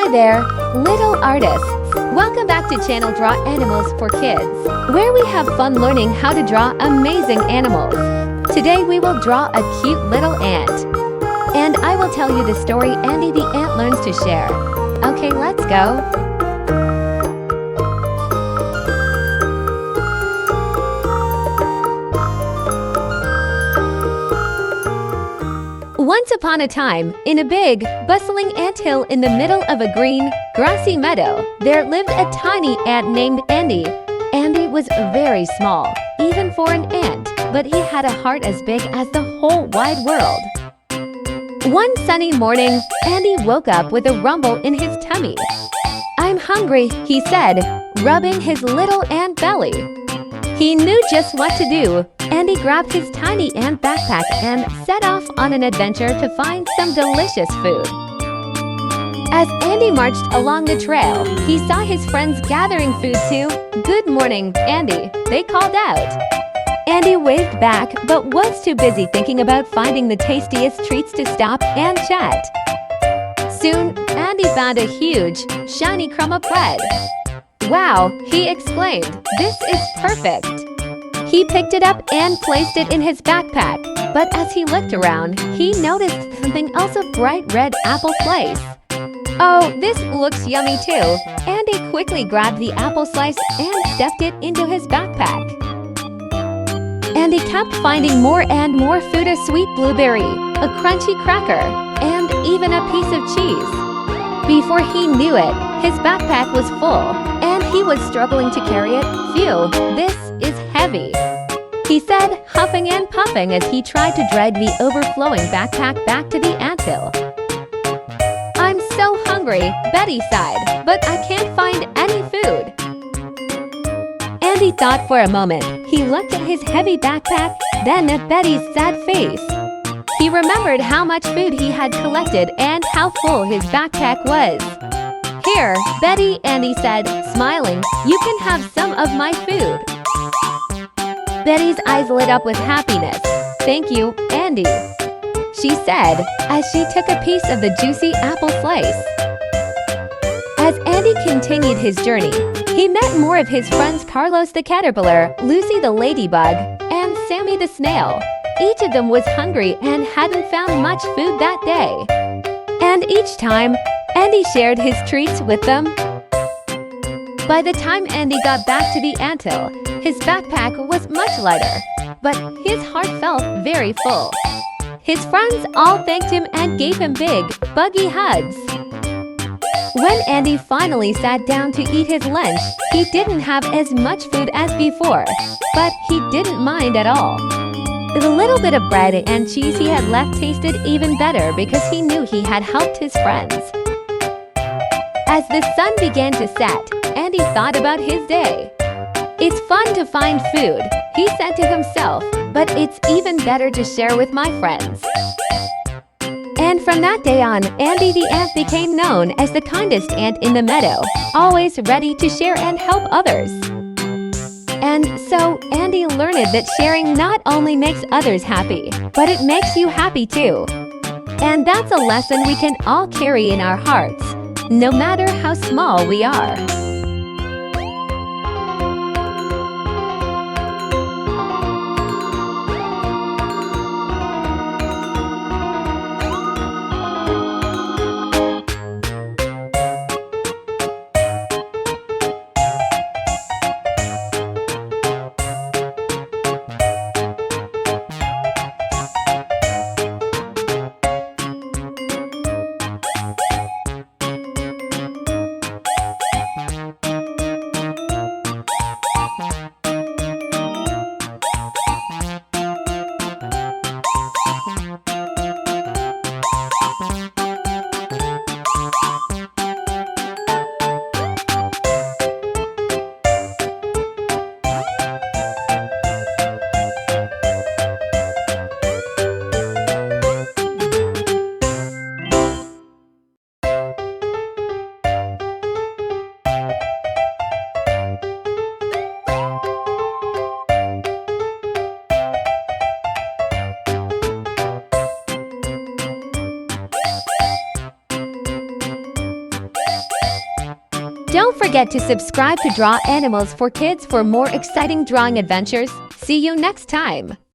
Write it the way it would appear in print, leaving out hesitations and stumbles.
Hi there, little artists! Welcome back to channel Draw Animals for Kids, where we have fun learning how to draw amazing animals. Today we will draw a cute little ant. And I will tell you the story Andy the ant learns to share. Okay, let's go! Once upon a time, in a big, bustling anthill in the middle of a green, grassy meadow, there lived a tiny ant named Andy. Andy was very small, even for an ant, but he had a heart as big as the whole wide world. One sunny morning, Andy woke up with a rumble in his tummy. "I'm hungry," he said, rubbing his little ant belly. He knew just what to do. Andy grabbed his tiny ant backpack and set off on an adventure to find some delicious food. As Andy marched along the trail, he saw his friends gathering food too. "Good morning, Andy," they called out. Andy waved back, but was too busy thinking about finding the tastiest treats to stop and chat. Soon, Andy found a huge, shiny crumb of bread. "Wow," he exclaimed, "this is perfect." He picked it up and placed it in his backpack, but as he looked around, he noticed something else, a bright red apple slice. "Oh, this looks yummy too." Andy quickly grabbed the apple slice and stuffed it into his backpack. Andy kept finding more and more food: a sweet blueberry, a crunchy cracker, and even a piece of cheese. Before he knew it, his backpack was full, and he was struggling to carry it. "Phew, this is heavy," he said, huffing and puffing as he tried to drag the overflowing backpack back to the anthill. "I'm so hungry," Betty sighed, "but I can't find any food." Andy thought for a moment. He looked at his heavy backpack, then at Betty's sad face. He remembered how much food he had collected and how full his backpack was. "Here, Betty," Andy said, smiling, "you can have some of my food." Betty's eyes lit up with happiness. "Thank you, Andy," she said, as she took a piece of the juicy apple slice. As Andy continued his journey, he met more of his friends: Carlos the caterpillar, Lucy the ladybug, and Sammy the snail. Each of them was hungry and hadn't found much food that day. And each time, Andy shared his treats with them. By the time Andy got back to the anthill, his backpack was much lighter, but his heart felt very full. His friends all thanked him and gave him big, buggy hugs. When Andy finally sat down to eat his lunch, he didn't have as much food as before, but he didn't mind at all. The little bit of bread and cheese he had left tasted even better because he knew he had helped his friends. As the sun began to set, Andy thought about his day. "It's fun to find food," he said to himself, "but it's even better to share with my friends." And from that day on, Andy the ant became known as the kindest ant in the meadow, always ready to share and help others. And so, Andy learned that sharing not only makes others happy, but it makes you happy too. And that's a lesson we can all carry in our hearts, no matter how small we are. Don't forget to subscribe to Draw Animals for Kids for more exciting drawing adventures. See you next time!